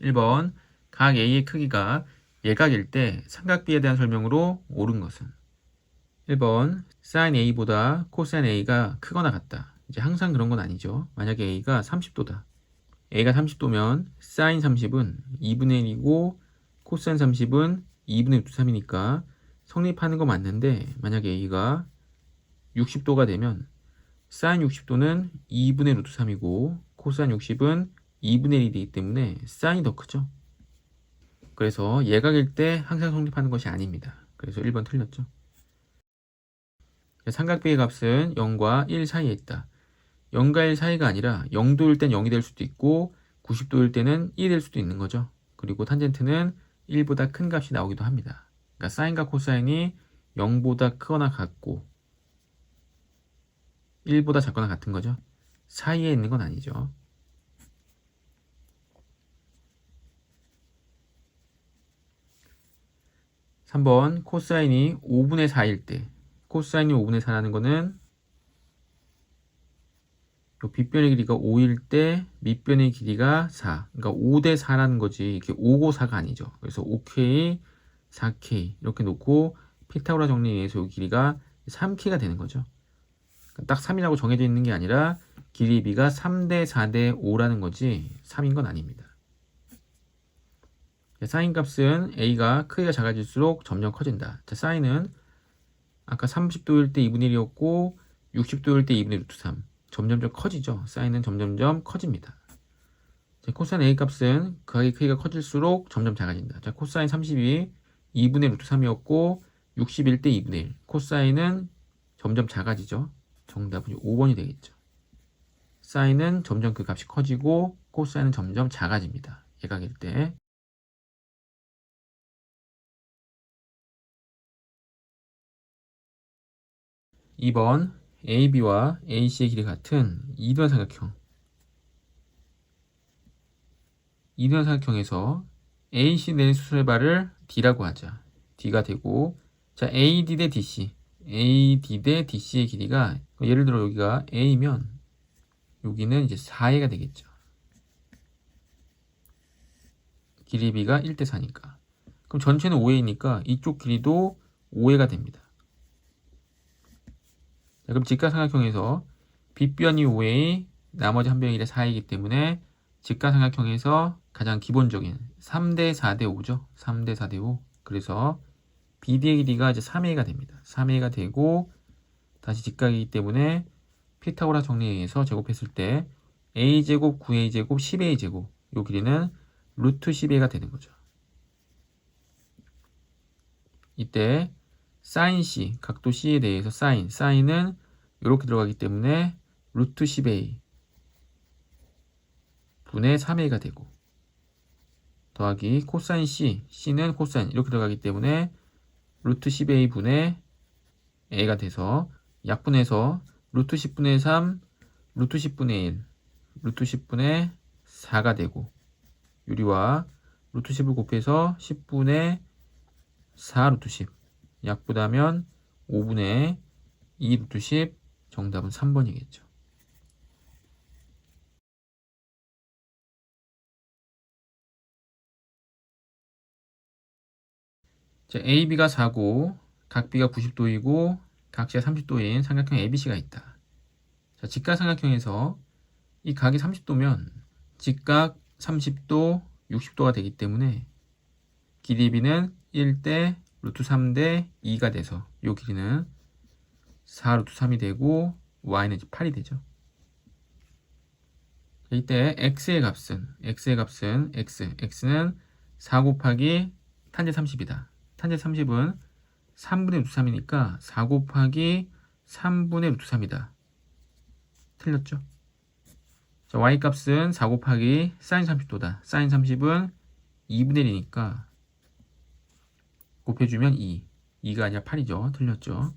1번 각 A의 크기가 예각일 때 삼각비에 대한 설명으로 옳은 것은 1번 sin A보다 코사인 A가 크거나 같다. 이제 항상 그런 건 아니죠. 만약에 A가 30도다. A가 30도면 sin 30은 2분의 1이고 코사인 30은 2분의 루트 3이니까 성립하는 거 맞는데 만약에 A가 60도가 되면 sin 60도는 2분의 루트 3이고 코사인 60은 2분의 1이 되기 때문에 sin이 더 크죠. 그래서 예각일 때 항상 성립하는 것이 아닙니다. 그래서 1번 틀렸죠. 삼각비의 값은 0과 1 사이에 있다. 0과 1 사이가 아니라 0도일 땐 0이 될 수도 있고 90도일 때는 1이 될 수도 있는 거죠. 그리고 탄젠트는 1보다 큰 값이 나오기도 합니다. 그러니까 사인과 코사인이 0보다 크거나 같고 1보다 작거나 같은 거죠. 사이에 있는 건 아니죠. (3번) 코사인이 5분의 4일 때 코사인이 5분의 4라는 거는 빗변의 길이가 5일 때 밑변의 길이가 4. 그러니까 5대 4라는 거지. 이게 5고 4가 아니죠. 그래서 5K, 4K 이렇게 놓고 피타고라 정리에 의해서 이 길이가 3K가 되는 거죠. 딱 3이라고 정해져 있는 게 아니라 길이비가 3대 4대 5라는 거지 3인 건 아닙니다. 사인 값은 A가 크기가 작아질수록 점점 커진다. 자, 사인은 아까 30도일 때 2분의 1이었고 60도일 때 2분의 루트 3. 점점점 커지죠. 사인은 점점점 커집니다. 자, 코사인 A 값은 그의 크기가 커질수록 점점 작아진다. 자, 코사인 32 2분의 루트 3이었고 61 대 2분의 1. 코사인은 점점 작아지죠. 정답은 5번이 되겠죠. 사인은 점점 그 값이 커지고 코사인은 점점 작아집니다. 예각일 때. 2번 AB와 AC의 길이 같은 이등변 삼각형. 이등변 삼각형에서 AC 내 수술발을 D라고 하자. D가 되고, 자, AD 대 DC. AD 대 DC의 길이가, 예를 들어 여기가 A면, 여기는 이제 4A가 되겠죠. 길이 B가 1대 4니까. 그럼 전체는 5A니까 이쪽 길이도 5A가 됩니다. 자, 그럼 직각삼각형에서 빗변이 5A, 나머지 한 변이 4A이기 때문에 직각삼각형에서 가장 기본적인 3대 4대 5죠. 3대 4대 5. 그래서 BD의 길이가 이제 3A가 됩니다. 3A가 되고 다시 직각이기 때문에 피타고라 정리에 의해서 제곱했을 때 A제곱, 9A제곱, 10A제곱 이 길이는 루트 10A가 되는 거죠. 이때 sin C, 각도 C에 대해서 sin은 이렇게 들어가기 때문에 루트 10A 분의 3A가 되고 더하기 코사인 C, C는 코사인 이렇게 들어가기 때문에 루트 10A 분의 A가 돼서 약분해서 루트 10분의 3, 루트 10분의 1, 루트 10분의 4가 되고 유리와 루트 10을 곱해서 10분의 4 루트 10 약분하면 5분의 2 루트 10 정답은 3번이겠죠. 자, AB가 4고 각B가 90도이고 각C가 30도인 삼각형 ABC가 있다. 자, 직각삼각형에서 이 각이 30도면 직각 30도, 60도가 되기 때문에 길이 B는 1대 루트 3대 2가 돼서 이 길이는 4 루트 3이 되고 Y는 8이 되죠. 이때 X의 값은 X는 4 곱하기 탄젠 30이다. 탄젠 30은 3분의 루트 3이니까 4 곱하기 3분의 루트 3이다. 틀렸죠? 자, Y 값은 4 곱하기 사인 30도다. 사인 30은 2분의 1이니까 곱해주면 2가 아니라 8이죠. 틀렸죠?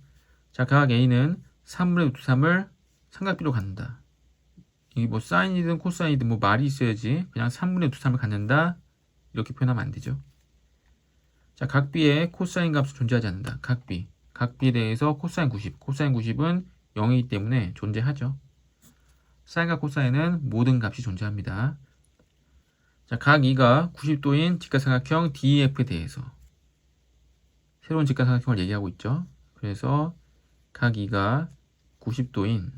자, 각 A는 3분의 루트 3을 삼각비로 갖는다. 이게 뭐 사인이든 코사인이든 뭐 말이 있어야지 그냥 3분의 루트 3을 갖는다 이렇게 표현하면 안 되죠. 자, 각 B에 코사인 값은 존재하지 않는다. 각 B에 대해서 코사인 90은 0이기 때문에 존재하죠. 사인과 코사인은 모든 값이 존재합니다. 자, 각 E가 90도인 직각삼각형 DEF에 대해서 새로운 직각삼각형을 얘기하고 있죠. 그래서 각 E가 90도인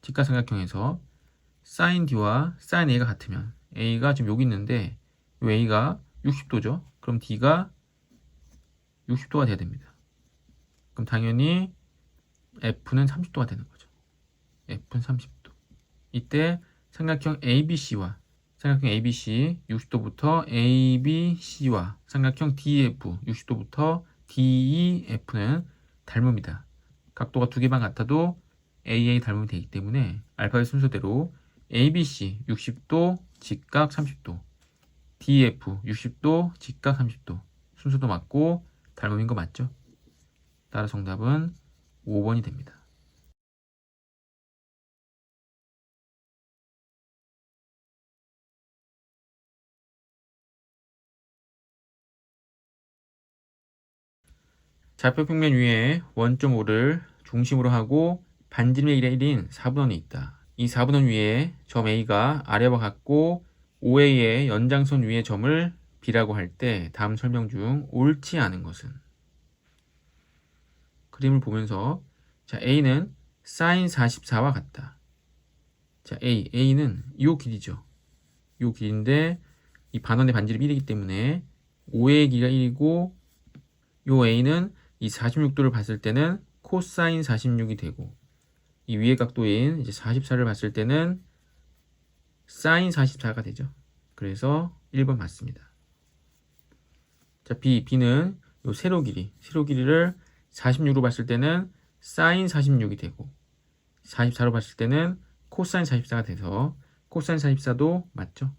직각삼각형에서 sin D와 sin A가 같으면 A가 지금 여기 있는데 이 A가 60도죠. 그럼 D가 60도가 돼야 됩니다. 그럼 당연히 F는 30도가 되는 거죠. F는 30도. 이때 삼각형 ABC와 삼각형 ABC 60도부터 ABC와 삼각형 DEF 60도부터 DEF는 닮음이다. 각도가 두 개만 같아도 AA 닮음이 되기 때문에 알파벳 순서대로 ABC 60도 직각 30도 DEF 60도 직각 30도 순서도 맞고 닮음인 거 맞죠? 따라 정답은 5번이 됩니다. 좌표 평면 위에 원점 O를 중심으로 하고 반지름의 1의 1인 4분원이 있다. 이 4분원 위에 점 A가 아래와 같고 OA의 연장선 위의 점을 B라고 할 때 다음 설명 중 옳지 않은 것은? 그림을 보면서 자, A는 sin 44와 같다. 자, A는 이 길이죠. 이 길인데 이 반원의 반지름이 1이기 때문에 OA의 길이가 1이고 요 A는 이 46도를 봤을 때는 코사인 46이 되고 이 위의 각도인 이제 44를 봤을 때는 사인 44가 되죠. 그래서 1번 맞습니다. 자, B는 요 세로 길이를 46으로 봤을 때는 사인 46이 되고 44로 봤을 때는 코사인 44가 돼서 코사인 44도 맞죠.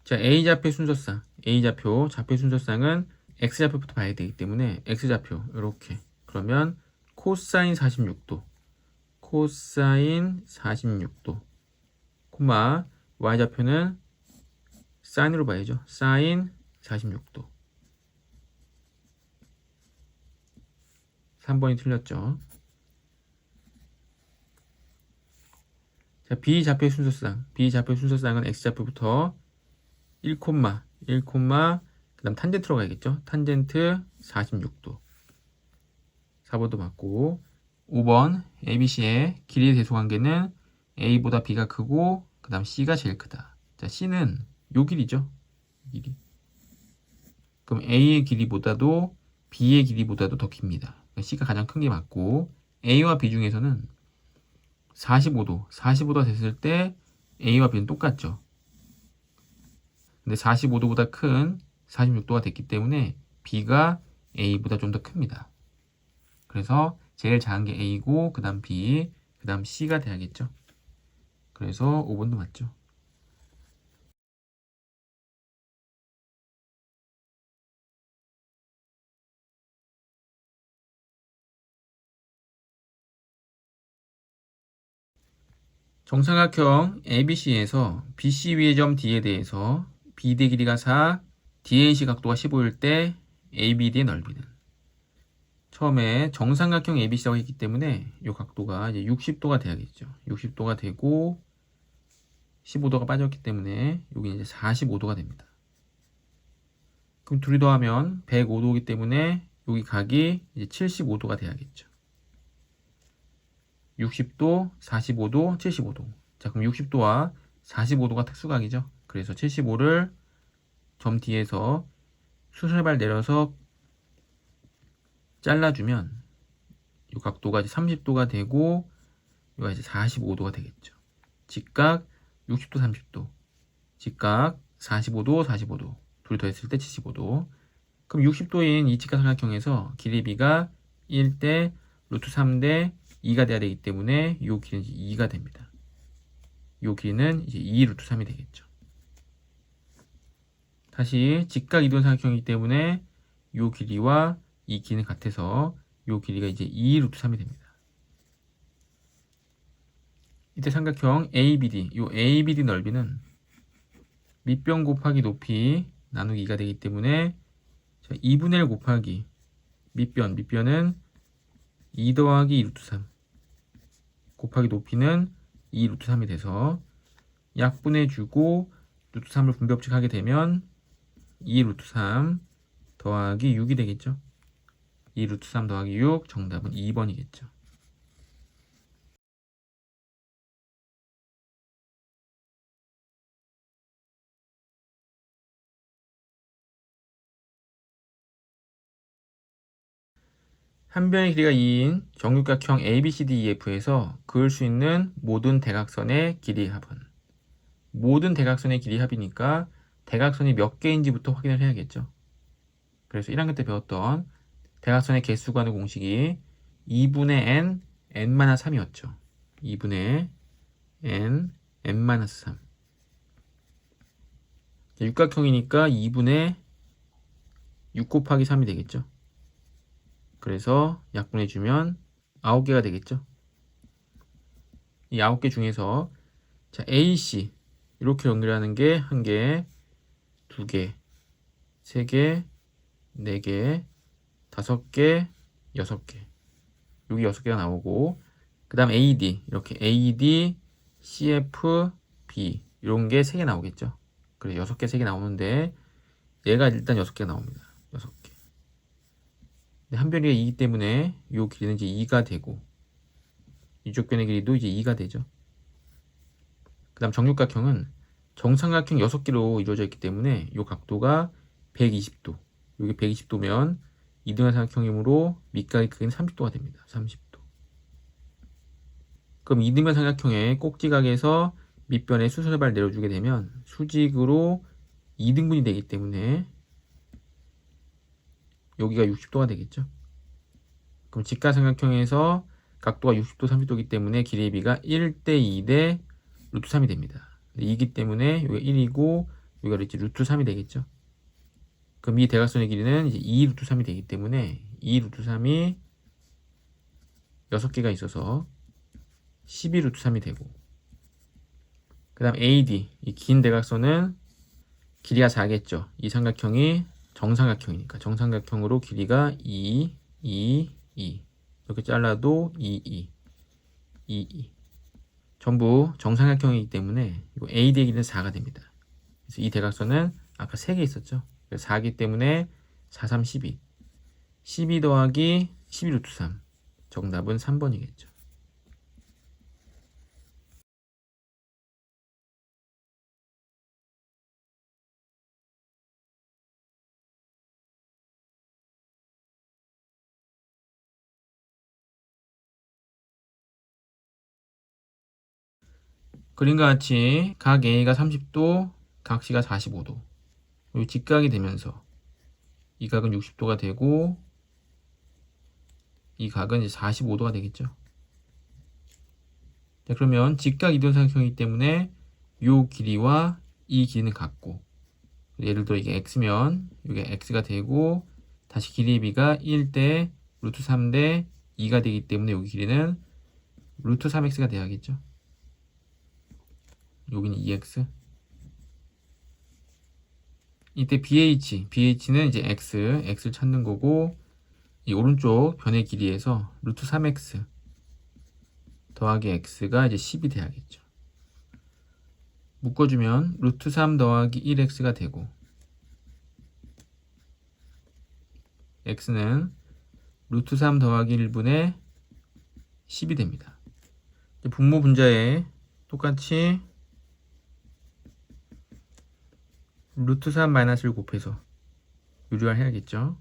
자, A좌표 순서쌍은 X좌표부터 봐야 되기 때문에 X좌표 이렇게 그러면 코사인 46도 콤마 Y좌표는 사인으로 봐야죠. 사인 46도 3번이 틀렸죠. 자, B좌표의 순서쌍은 X좌표부터 1, 그 다음 탄젠트로 가야겠죠. 탄젠트 46도 4번도 맞고 5번 ABC의 길이의 대소관계는 A보다 B가 크고 그 다음 C가 제일 크다. 자, C는 요 길이죠. 길이. 그럼 A의 길이보다도 B의 길이보다도 더 깁니다. 그러니까 C가 가장 큰 게 맞고 A와 B 중에서는 45도가 됐을 때 A와 B는 똑같죠. 근데 45도보다 큰 46도가 됐기 때문에 B가 A보다 좀 더 큽니다. 그래서 제일 작은 게 A고 그 다음 B, 그 다음 C가 돼야겠죠. 그래서 5번도 맞죠. 정삼각형 ABC에서 BC 위의 점 D에 대해서 BD 길이가 4, DAC 각도가 15일 때 ABD의 넓이는? 처음에 정삼각형 ABC라고 했기 때문에 이 각도가 이제 60도가 돼야겠죠. 60도가 되고 15도가 빠졌기 때문에 여기 이제 45도가 됩니다. 그럼 둘이 더하면 105도이기 때문에 여기 각이 이제 75도가 돼야겠죠. 60도, 45도, 75도. 자, 그럼 60도와 45도가 특수각이죠. 그래서 75를 점 D에서 수술발 내려서 잘라주면 이 각도가 이제 30도가 되고 여기가 이제 45도가 되겠죠. 직각 60도, 30도. 직각 45도. 둘이 더했을 때 75도. 그럼 60도인 이 직각삼각형에서 길이 B가 1대 루트 3대 2가 돼야 되기 때문에 이 길이는 이제 2가 됩니다. 이 길이는 이제 2 루트 3이 되겠죠. 다시 직각 이동 삼각형이기 때문에 이 길이와 이 길이는 같아서 이 길이가 이제 2 루트 3이 됩니다. 이때 삼각형 ABD, 이 ABD 넓이는 밑변 곱하기 높이 나누기 2가 되기 때문에 2분의 1 곱하기 밑변은 2 더하기 2 루트 3 곱하기 높이는 2 루트 3이 돼서 약분해주고 루트 3을 분배법칙하게 되면 2 루트 3 더하기 6이 되겠죠. 2 루트 3 더하기 6 정답은 2번이겠죠. 한 변의 길이가 2인 정육각형 ABCDEF에서 그을 수 있는 모든 대각선의 길이 합은, 모든 대각선의 길이 합이니까 대각선이 몇 개인지부터 확인을 해야겠죠. 그래서 1학년 때 배웠던 대각선의 개수 구하는 공식이 2분의 n, n-3이었죠. 2분의 n, n-3. 육각형이니까 2분의 6 곱하기 3이 되겠죠. 그래서 약분해주면 9개가 되겠죠. 이 9개 중에서 자, AC 이렇게 연결하는 게 1개, 2개, 3개, 4개, 5개, 6개. 여기 6개가 나오고, 그 다음 AD 이렇게 AD, CF, B 이런 게 3개 나오겠죠. 그래서 6개, 3개 나오는데 얘가 일단 6개가 나옵니다. 6개. 한 변이가 2이기 때문에 이 길이는 이제 2가 되고, 이쪽 변의 길이도 이제 2가 되죠. 그 다음 정육각형은 정삼각형 6개로 이루어져 있기 때문에 이 각도가 120도. 여기 120도면 이등변 삼각형이므로 밑각의 크기는 30도가 됩니다. 30도. 그럼 이등변 삼각형의 꼭지각에서 밑변의 수선을 내려주게 되면 수직으로 2등분이 되기 때문에 여기가 60도가 되겠죠. 그럼 직각삼각형에서 각도가 60도, 30도이기 때문에 길이의 비가 1대 2대 루트 3이 됩니다. 2이기 때문에 여기가 1이고 여기가 이제 루트 3이 되겠죠. 그럼 이 대각선의 길이는 이제 2 루트 3이 되기 때문에 2 루트 3이 6개가 있어서 12 루트 3이 되고, 그 다음 AD 이 긴 대각선은 길이가 작겠죠. 이 삼각형이 정삼각형이니까 정삼각형으로 길이가 2, 2, 2 이렇게 잘라도 2, 2, 2, 2 전부 정삼각형이기 때문에 AD의 길이는 4가 됩니다. 그래서 이 대각선은 아까 3개 있었죠. 4이기 때문에 4, 3, 12 12 더하기 12 루트 3 정답은 3번이겠죠. 그림과 같이 각 A가 30도, 각 C가 45도. 이 직각이 되면서 이 각은 60도가 되고 이 각은 이제 45도가 되겠죠. 자, 그러면 직각 이등삼각형이기 때문에 이 길이와 이 길이는 같고, 예를 들어 이게 x면 이게 x가 되고 다시 길이의 비가 1대 루트 3대 2가 되기 때문에 여기 길이는 루트 3x가 돼야겠죠. 여기는 2x. 이때 BH는 이제 x를 찾는 거고, 이 오른쪽 변의 길이에서 루트 3x 더하기 x가 이제 10이 돼야겠죠. 묶어주면 루트 3 더하기 1x가 되고, x는 루트 3 더하기 1분의 10이 됩니다. 분모 분자에 똑같이 루트 3 마이너스를 곱해서 유리화 해야겠죠.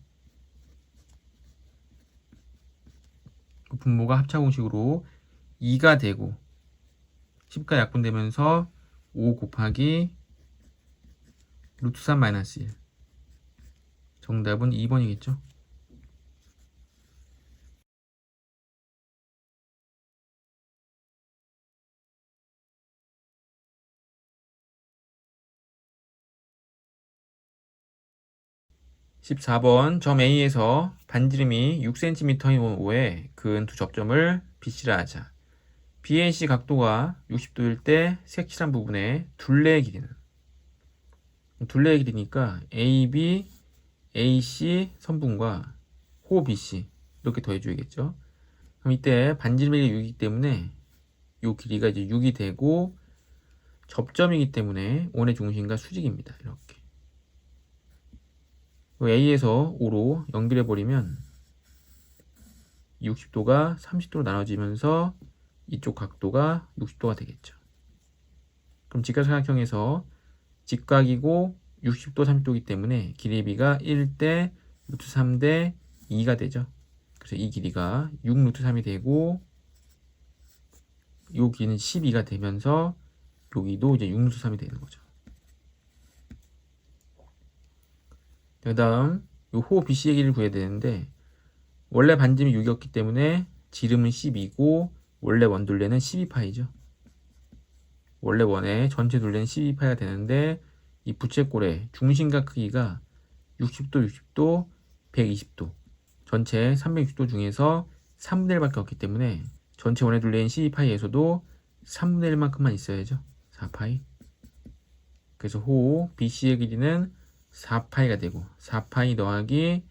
분모가 합차 공식으로 2가 되고 10가 약분되면서 5 곱하기 루트 3 마이너스 1 정답은 2번이겠죠. (14번) 점 A에서 반지름이 6cm인 오에 그은 두 접점을 BC라 하자. BAC 각도가 60도일 때 색칠한 부분의 둘레의 길이는, 둘레의 길이니까 AB, AC 선분과 호 BC 이렇게 더해줘야겠죠. 그럼 이때 반지름이 6이기 때문에 이 길이가 이제 6이 되고 접점이기 때문에 원의 중심과 수직입니다. 이렇게 A에서 O로 연결해버리면 60도가 30도로 나눠지면서 이쪽 각도가 60도가 되겠죠. 그럼 직각삼각형에서 직각이고 60도 30도이기 때문에 길이비가 1대 루트 3대 2가 되죠. 그래서 이 길이가 6 루트 3이 되고 요 길이는 12가 되면서 여기도 이제 6 루트 3이 되는 거죠. 그 다음 요 호 BC의 길이를 구해야 되는데 원래 반지름이 6이었기 때문에 지름은 12고 원래 원둘레는 12파이죠. 원래 원의 전체 둘레는 12파이가 되는데 이 부채꼴의 중심각 크기가 60도, 60도, 120도 전체 360도 중에서 3분의 1밖에 없기 때문에 전체 원의 둘레인 12파이에서도 3분의 1만큼만 있어야죠. 4파이. 그래서 호 BC의 길이는 4파이가 되고 4파이 더하기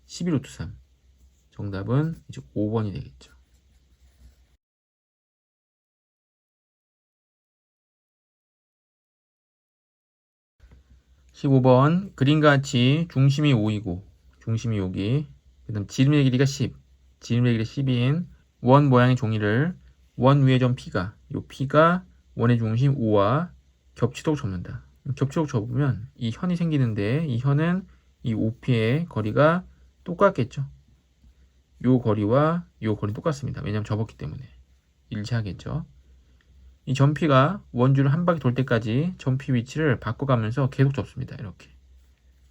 11루트 3 정답은 이제 5번이 되겠죠. 15번 그림과 같이 중심이 5이고 중심이 여기 그 다음 지름의 길이가 10 지름의 길이 10인 원 모양의 종이를 원 위에 점 P가 이 P가 원의 중심 5와 겹치도록 접는다. 겹치도록 접으면 이 현이 생기는데 이 현은 이 OP의 거리가 똑같겠죠. 요 거리와 요 거리 똑같습니다. 왜냐하면 접었기 때문에 일치하겠죠. 이 점피가 원줄을 한 바퀴 돌 때까지 점피 위치를 바꿔가면서 계속 접습니다. 이렇게.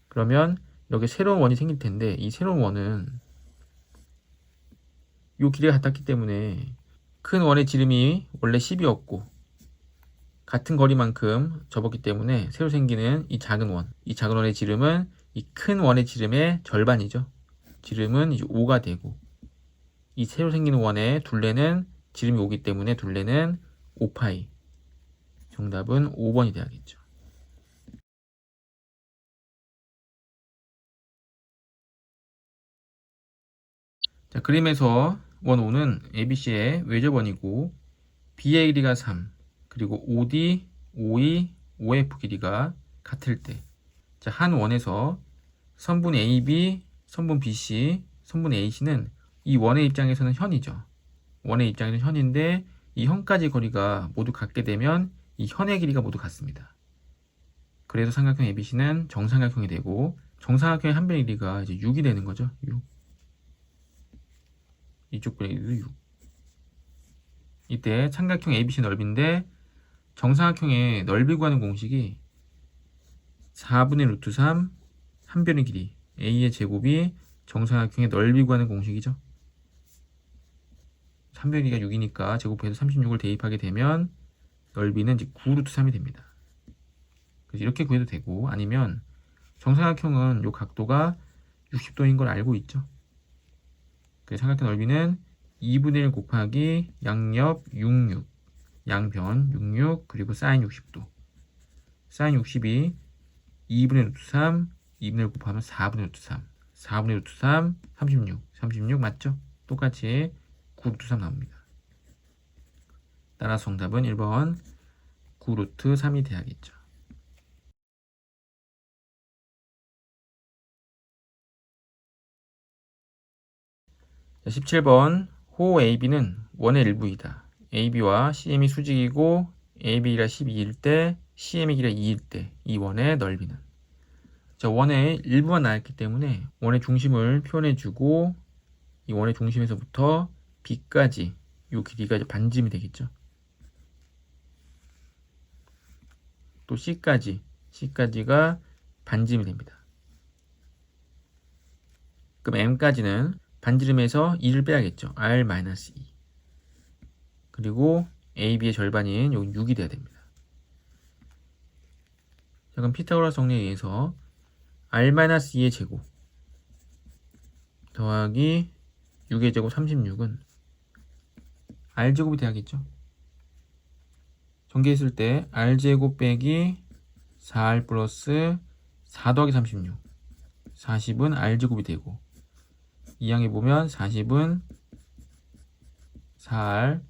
그러면 이렇게 새로운 원이 생길 텐데 이 새로운 원은 이 길이가 같았기 때문에 큰 원의 지름이 원래 10이었고 같은 거리만큼 접었기 때문에 새로 생기는 이 작은 원, 이 작은 원의 지름은 이 큰 원의 지름의 절반이죠. 지름은 이제 5가 되고 이 새로 생기는 원의 둘레는 지름이 5기 때문에 둘레는 5파이. 정답은 5번이 돼야겠죠. 자, 그림에서 원 O는 ABC의 외접원이고 B의 길이가 3, 그리고 OD, OE, OF 길이가 같을 때, 자, 한 원에서 선분 AB, 선분 BC, 선분 AC는 이 원의 입장에서는 현이죠. 원의 입장에서는 현인데 이 현까지 거리가 모두 같게 되면 이 현의 길이가 모두 같습니다. 그래서 삼각형 ABC는 정삼각형이 되고 정삼각형의 한 변의 길이가 이제 6이 되는 거죠. 6. 이쪽 변의 길이도 6. 이때 삼각형 ABC 넓이인데 정삼각형의 넓이 구하는 공식이 4분의 루트 3 한 변의 길이 A의 제곱이 정삼각형의 넓이 구하는 공식이죠. 3변의 길이가 6이니까 제곱해서 36을 대입하게 되면 넓이는 이제 9 루트 3이 됩니다. 그래서 이렇게 구해도 되고 아니면 정삼각형은 이 각도가 60도인 걸 알고 있죠. 그래서 삼각형 넓이는 2분의 1 곱하기 양옆 66 양변 66 그리고 사인 60도 사인 60이 2분의 루트 3 2분의 1 곱하면 4분의 루트 3 4분의 루트 3 36 맞죠? 똑같이 9 루트 3 나옵니다. 따라서 정답은 1번 9 루트 3이 돼야겠죠. 자, 17번 호 AB는 원의 일부이다. AB와 CM이 수직이고 AB가 12일 때 CM의 길이가 2일 때 이 원의 넓이는 자, 원의 일부만 나왔기 때문에 원의 중심을 표현해주고 이 원의 중심에서부터 B까지 이 길이가 이제 반지름이 되겠죠. 또 C까지가 반지름이 됩니다. 그럼 M까지는 반지름에서 2를 빼야겠죠. R-2 그리고 AB의 절반인 여기 6이 돼야 됩니다. 자, 그럼 피타고라스 정리에 의해서 R-2의 제곱 더하기 6의 제곱 36은 R제곱이 돼야겠죠. 전개했을 때 R제곱 빼기 4R 플러스 4 더하기 36 40은 R제곱이 되고 이 항에 보면 40은 4R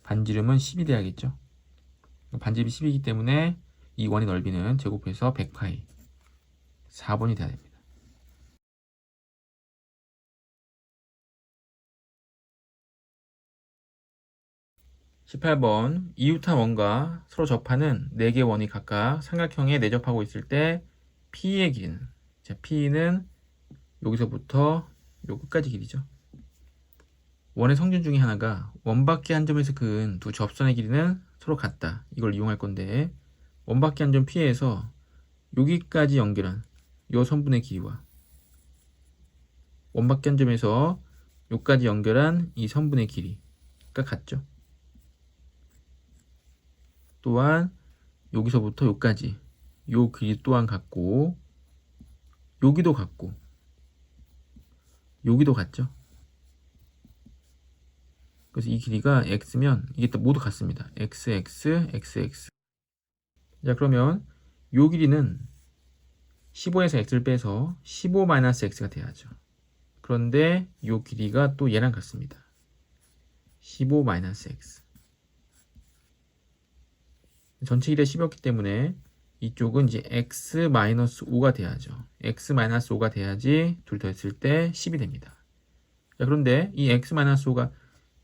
반지름은 10이 돼야겠죠. 반지름이 10이기 때문에 이 원의 넓이는 제곱해서 100파이 4번이 돼야 됩니다. 18번 이웃한 원과 서로 접하는 4개 원이 각각 삼각형에 내접하고 있을 때 P의 길이는, 자, P는 여기서부터 요 끝까지 길이죠. 원의 성질 중에 하나가 원밖에 한 점에서 그은 두 접선의 길이는 서로 같다. 이걸 이용할 건데 원밖에 한 점 P에서 여기까지 연결한 요 선분의 길이와 원밖에 한 점에서 여기까지 연결한 이 선분의 길이가 같죠. 또한 여기서부터 여기까지 요 길이 또한 같고 여기도 같고 여기도 같죠. 그래서 이 길이가 x면 이게 모두 같습니다. xx, xx. 자, 그러면 요 길이는 15에서 x를 빼서 15-x가 돼야죠. 그런데 요 길이가 또 얘랑 같습니다. 15-x. 전체 길이가 10이었기 때문에 이쪽은 이제 x-5가 돼야죠. x-5가 돼야지 둘 더했을 때 10이 됩니다. 자, 그런데 이 x-5가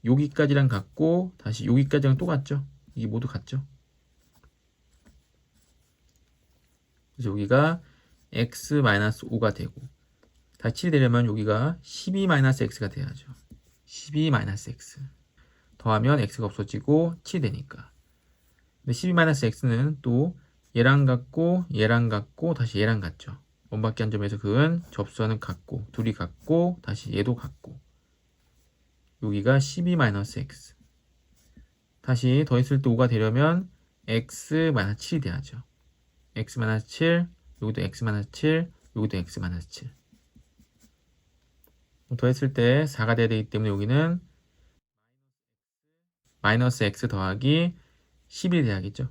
여기까지랑 같고 다시 여기까지랑 또 같죠. 이게 모두 같죠. 그래서 여기가 x-5가 되고 다시 7이 되려면 여기가 12-x가 돼야죠. 12-x 더하면 x가 없어지고 7이 되니까. 근데 12-x는 또 얘랑 같고 얘랑 같고 다시 얘랑 같죠. 원밖에 한 점에서 그은 접선은 같고 둘이 같고 다시 얘도 같고 여기가 12-x 다시 더했을 때 5가 되려면 x-7이 돼야죠. x-7 여기도 x-7 여기도 x-7 더했을 때 4가 돼야 되기 때문에 여기는 마이너스 x 더하기 11이 돼야겠죠.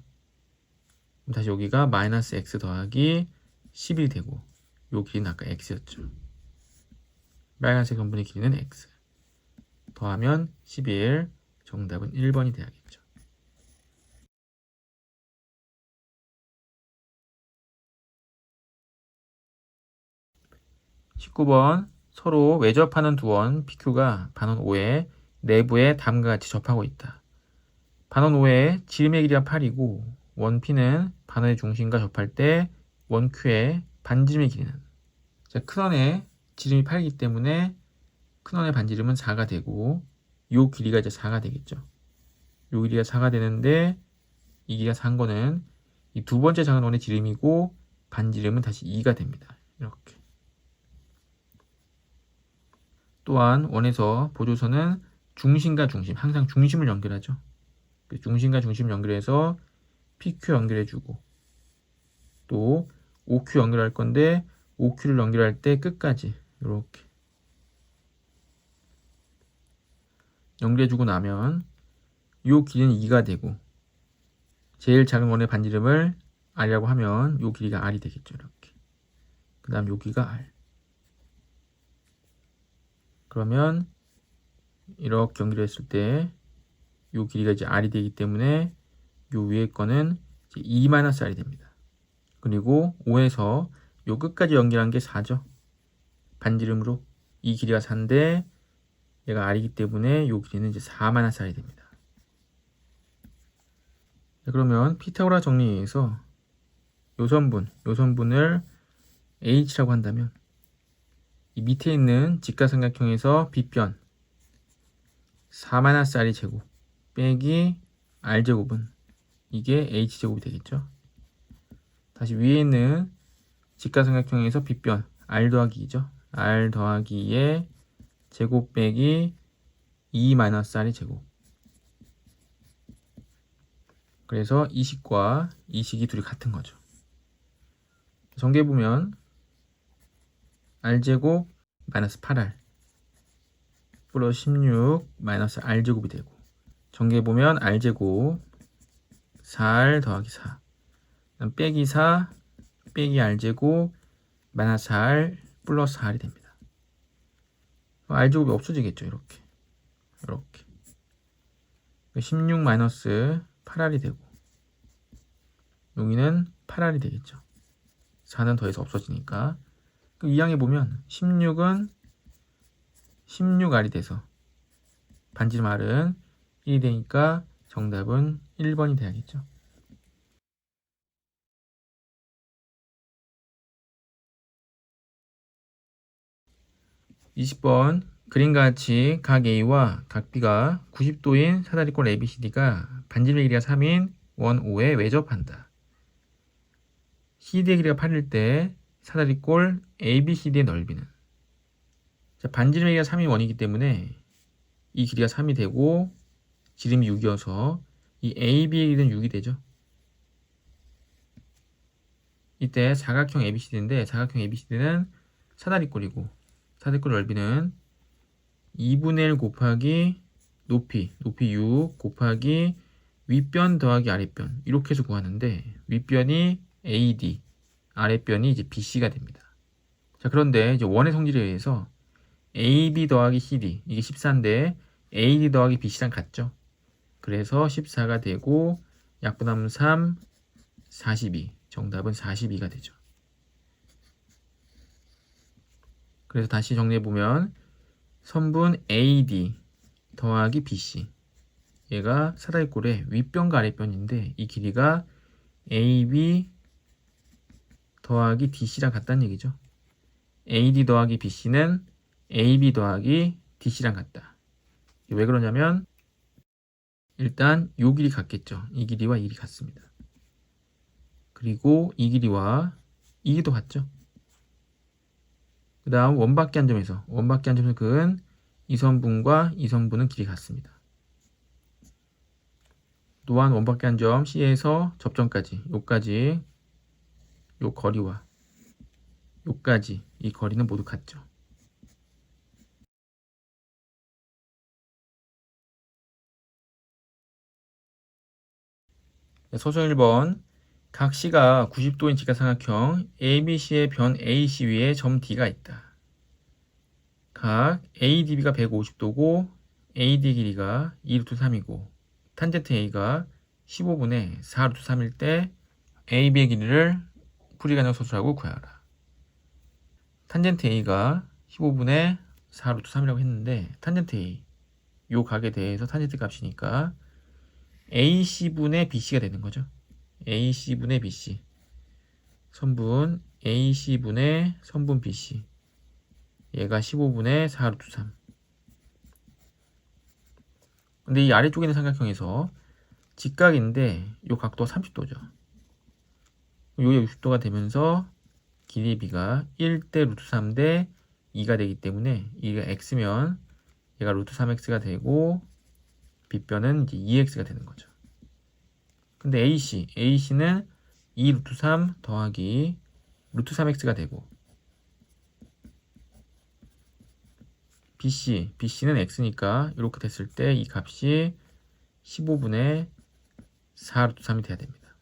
다시 여기가 마이너스 x 더하기 11이 되고 요 길이는 아까 x였죠. 빨간색 선분의 길이는 x 더하면 11 정답은 1번이 돼야겠죠. 19번 서로 외접하는 두 원 PQ가 반원 5에 내부에 다음과 같이 접하고 있다. 반원 5의 지름의 길이가 8이고 원 P는 반원의 중심과 접할 때 원 Q의 반지름의 길이는, 자, 큰원의 지름이 8이기 때문에 큰원의 반지름은 4가 되고 요 길이가 이제 4가 되겠죠. 요 길이가 4가 되는데 이 길이가 4인 거는 이 두 번째 작은 원의 지름이고 반지름은 다시 2가 됩니다. 이렇게. 또한 원에서 보조선은 중심과 중심, 항상 중심을 연결하죠. 중심과 중심 연결해서 PQ 연결해주고 또 OQ 연결할 건데 OQ를 연결할 때 끝까지 이렇게 연결해주고 나면 요 길이는 2가 되고 제일 작은 원의 반지름을 R이라고 하면 요 길이가 R이 되겠죠. 이렇게. 그 다음 여기가 R. 그러면 이렇게 연결했을 때 요 길이가 이제 R이 되기 때문에 요 위에 거는 이제 2-R이 됩니다. 그리고 5에서 요 끝까지 연결한 게 4죠. 반지름으로 이 길이가 4인데 얘가 R이기 때문에 요 길이는 이제 4-R이 됩니다. 그러면 피타고라 정리에서 요 선분을 H라고 한다면 이 밑에 있는 직각삼각형에서 빗변 4-R이 제곱 빼기 R제곱은 이게 H제곱이 되겠죠. 다시 위에 있는 직각삼각형에서 빗변 R 더하기 2죠. R 더하기 2의 제곱 빼기 2-R이 제곱. 그래서 이 식과 이 식이 둘이 같은 거죠. 정리해보면 R제곱 마이너스 8R 플러스 16 마이너스 R제곱이 되고 정리해보면 R제곱 4R 더하기 4 빼기 4 빼기 R제곱 마이너스 4R 플러스 4R이 됩니다. R제곱이 없어지겠죠. 이렇게 16 마이너스 8R이 되고 여기는 8R이 되겠죠. 4는 더해서 없어지니까. 그럼 2항에 보면 16은 16R이 돼서 반지름 R은 1이 되니까 정답은 1번이 돼야겠죠. 20번 그림과 같이 각 A와 각 B가 90도인 사다리꼴 ABCD가 반지름의 길이가 3인 원 O에 외접한다. CD의 길이가 8일 때 사다리꼴 ABCD의 넓이는? 자, 반지름의 길이가 3인 원이기 때문에 이 길이가 3이 되고 지름이 6이어서 이 AB의 길이는 6이 되죠. 이때 사각형 ABCD인데 사각형 ABCD는 사다리꼴이고 사다리꼴 넓이는 2분의 1 곱하기 높이 6 곱하기 윗변 더하기 아랫변 이렇게 해서 구하는데 윗변이 AD, 아랫변이 이제 BC가 됩니다. 자, 그런데 이제 원의 성질에 의해서 AB 더하기 CD 이게 14인데 AD 더하기 BC랑 같죠. 그래서 14가 되고 약분하면 3, 42 정답은 42가 되죠. 그래서 다시 정리해보면 선분 AD 더하기 BC 얘가 사다리꼴의 윗변과 아랫변인데 이 길이가 AB 더하기 DC랑 같다는 얘기죠. AD 더하기 BC는 AB 더하기 DC랑 같다. 왜 그러냐면 일단 이 길이 같겠죠. 이 길이와 이 길이 같습니다. 그리고 이 길이와 이 길이도 같죠. 그 다음 원밖에 한 점에서 그은 이 선분과 이 선분은 길이 같습니다. 또한 원밖에 한 점 C에서 접점까지 요까지 요 거리와 요까지 이 거리는 모두 같죠. 소수 1번 각 C가 90도인 직각삼각형 ABC의 변 AC 위에 점 D가 있다. 각 ADB가 150도고 AD 길이가 2루트 3이고 탄젠트 A가 15분의 4루트 3일 때 AB의 길이를 풀이가능 소수라고 구하라. 탄젠트 A가 15분의 4루트 3이라고 했는데 탄젠트 A 요 각에 대해서 탄젠트 값이니까 AC분의 BC가 되는 거죠. AC분의 BC 선분 AC분의 선분 BC 얘가 15분의 4루트 3 근데 이 아래쪽에 있는 삼각형에서 직각인데 요 각도가 30도죠. 요게 60도가 되면서 길이 B가 1대 루트 3대 2가 되기 때문에 이가 X면 얘가 루트 3X가 되고 B변은 이제 2X가 되는 거죠. 근데 AC는 2 루트 3 더하기 루트 3X가 되고 BC는 X니까 이렇게 됐을 때 이 값이 15분의 4 루트 3이 돼야 됩니다.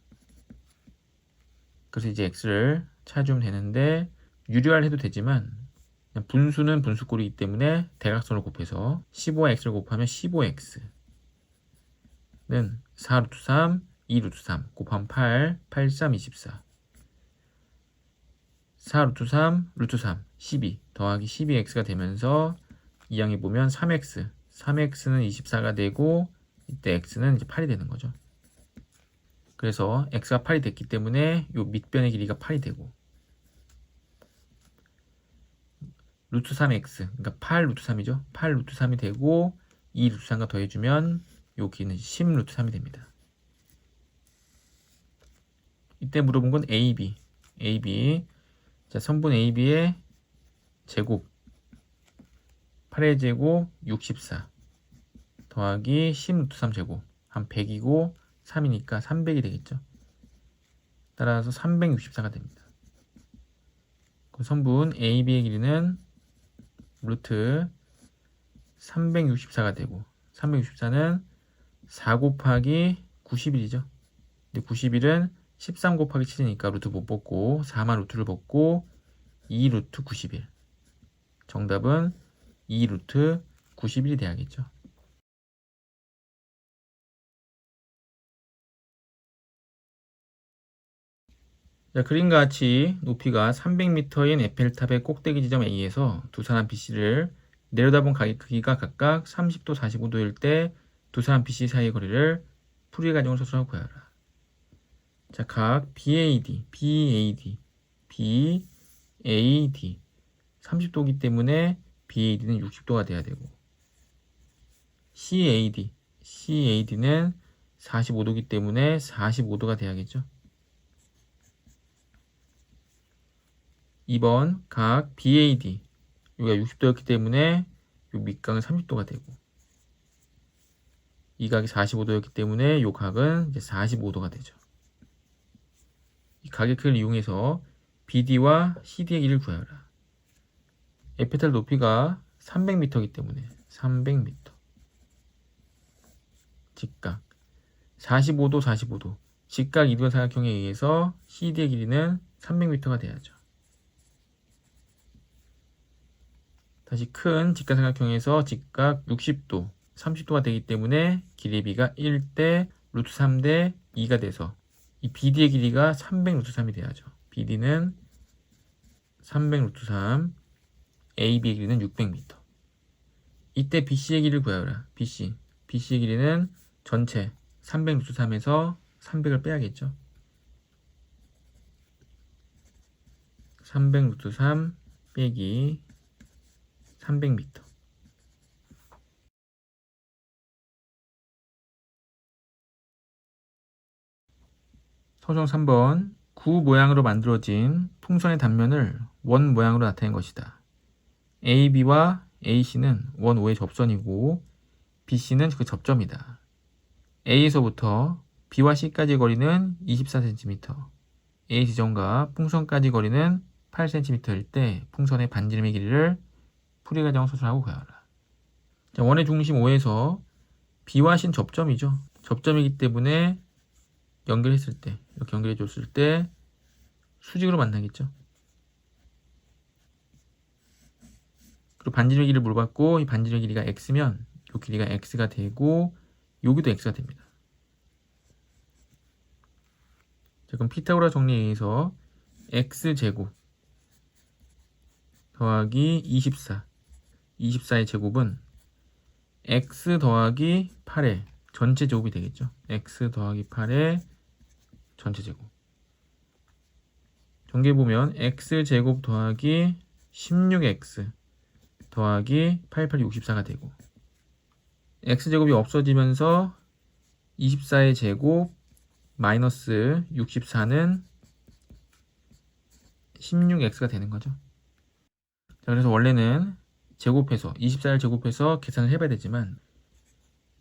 그래서 이제 X를 찾으면 되는데 유리화를 해도 되지만 분수는 분수꼴이기 때문에 대각선을 곱해서 15와 X를 곱하면 15X는 4 루트 3, 2 루트 3 곱하면 8, 8, 3, 24 4 루트 3, 루트 3, 12 더하기 12X가 되면서 이 항에 보면 3X 3X는 24가 되고 이때 X는 이제 8이 되는 거죠. 그래서 X가 8이 됐기 때문에 이 밑변의 길이가 8이 되고 루트 3X 그러니까 8 루트 3이죠. 8 루트 3이 되고 2 루트 3과 더해주면 이 길이는 10 루트 3이 됩니다. 이때 물어본 건 AB 자 선분 AB의 제곱 8의 제곱 64 더하기 10 루트 3 제곱 한 100이고 3이니까 300이 되겠죠. 따라서 364가 됩니다. 그 선분 AB의 길이는 루트 364가 되고 364는 4 곱하기 90일이죠. 근데 90일은 13 곱하기 7이니까 루트 못 뽑고 4만 루트를 뽑고 2 루트 91 정답은 2 루트 91이 돼야겠죠. 자, 그림과 같이 높이가 300m인 에펠탑의 꼭대기 지점 A에서 두 사람 BC를 내려다본 가게 크기가 각각 30도, 45도일 때 두 사람 BC 사이의 거리를 풀이의 가정을 서술하고 구하라. 자, 각 BAD, BAD 30도이기 때문에 BAD는 60도가 돼야 되고, CAD는 45도이기 때문에 45도가 돼야겠죠. 2번 각 BAD, 여기가 60도였기 때문에 이 밑각은 30도가 되고, 이 각이 45도였기 때문에 이 각은 이제 45도가 되죠. 이 각의 크기를 이용해서 BD와 CD의 길이를 구하라. 에펠탑 높이가 300m이기 때문에 300m 직각 45도 직각 이등변 삼각형에 의해서 CD의 길이는 300m가 돼야죠. 다시 큰 직각삼각형에서 직각 60도, 30도가 되기 때문에 길이의 비가 1대 루트 3대 2가 돼서 이 BD의 길이가 300 루트 3이 돼야죠. BD는 300 루트 3, AB의 길이는 600m. 이때 BC의 길이를 구하라. BC의 길이는 전체 300 루트 3에서 300을 빼야겠죠. 300 루트 3 빼기 300m. 소정 3번 구 모양으로 만들어진 풍선의 단면을 원 모양으로 나타낸 것이다. AB와 AC는 원 O의 접선이고 BC는 그 접점이다. A에서부터 B와 C까지 거리는 24cm, A 지점과 풍선까지 거리는 8cm일 때 풍선의 반지름의 길이를 풀이 과정을 서술하고 구하라. 자, 원의 중심 O에서 B와 C는 접점이죠. 접점이기 때문에 연결했을 때, 이렇게 연결해 줬을 때 수직으로 만나겠죠. 그리고 반지름의 길이를 물어봤고 이 반지름의 길이가 x면 이 길이가 x가 되고 여기도 x가 됩니다. 자, 그럼 피타고라 정리에 의해서 x제곱 더하기 24의 제곱은 x 더하기 8의 전체 제곱이 되겠죠. x 더하기 8의 전체 제곱. 전개해보면 x제곱 더하기 16x 더하기 88이 64가 되고 x제곱이 없어지면서 24의 제곱 마이너스 64는 16x가 되는 거죠. 자, 그래서 원래는 제곱해서 24를 제곱해서 계산을 해봐야 되지만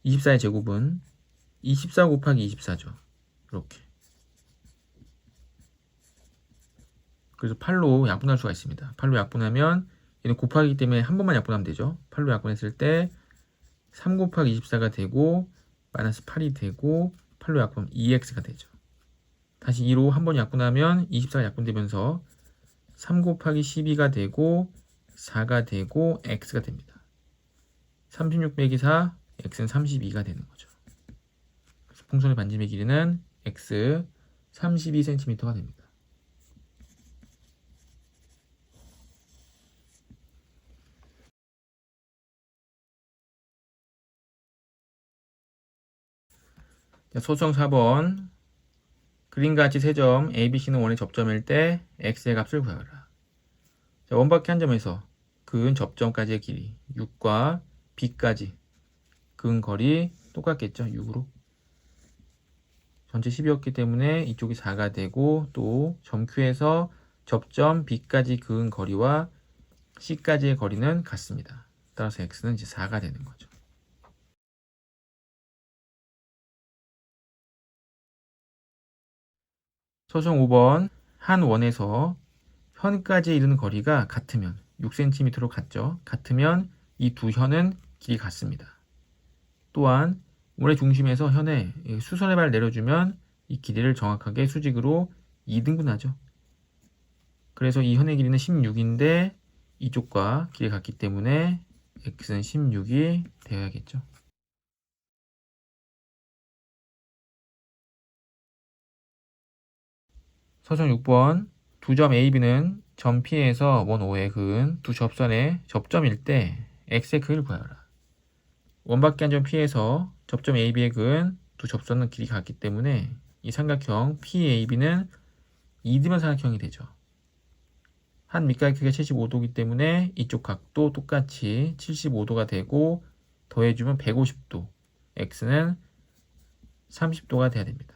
24의 제곱은 24 곱하기 24죠. 이렇게. 그래서 8로 약분할 수가 있습니다. 8로 약분하면 얘는 곱하기 때문에 한 번만 약분하면 되죠. 8로 약분했을 때 3 곱하기 24가 되고 마이너스 8이 되고 8로 약분하면 2x가 되죠. 다시 2로 한 번 약분하면 24가 약분되면서 3 곱하기 12가 되고 4가 되고 x가 됩니다. 36 빼기 4, x는 32가 되는 거죠. 그래서 풍선의 반지름의 길이는 x 32cm가 됩니다. 자, 소수형 4번 그림과 같이 세 점 ABC는 원의 접점일 때 x의 값을 구하라. 자, 원바퀴 한 점에서 그은 접점까지의 길이 6과 B까지 그은 거리 똑같겠죠. 6으로. 전체 10이었기 때문에 이쪽이 4가 되고 또 점 Q에서 접점 B까지 그은 거리와 C까지의 거리는 같습니다. 따라서 x는 이제 4가 되는 거죠. 소수형 5번 한 원에서 현까지 이르는 거리가 같으면 6cm로 같죠. 같으면 이 두 현은 길이 같습니다. 또한 원의 중심에서 현에 수선의 발을 내려주면 이 길이를 정확하게 수직으로 2등분하죠. 그래서 이 현의 길이는 16인데 이쪽과 길이 같기 때문에 x는 16이 되어야겠죠. 서술 6번 두 점 A, B는 점 P에서 원 O에 그은 두 접선의 접점일 때 X의 크기를 구하여라. 원밖에 한 점 P에서 접점 A, B에 그은 두 접선은 길이 같기 때문에 이 삼각형 PAB는 이디면 삼각형이 되죠. 한 밑각의 크기가 75도이기 때문에 이쪽 각도 똑같이 75도가 되고 더해주면 150도, X는 30도가 돼야 됩니다.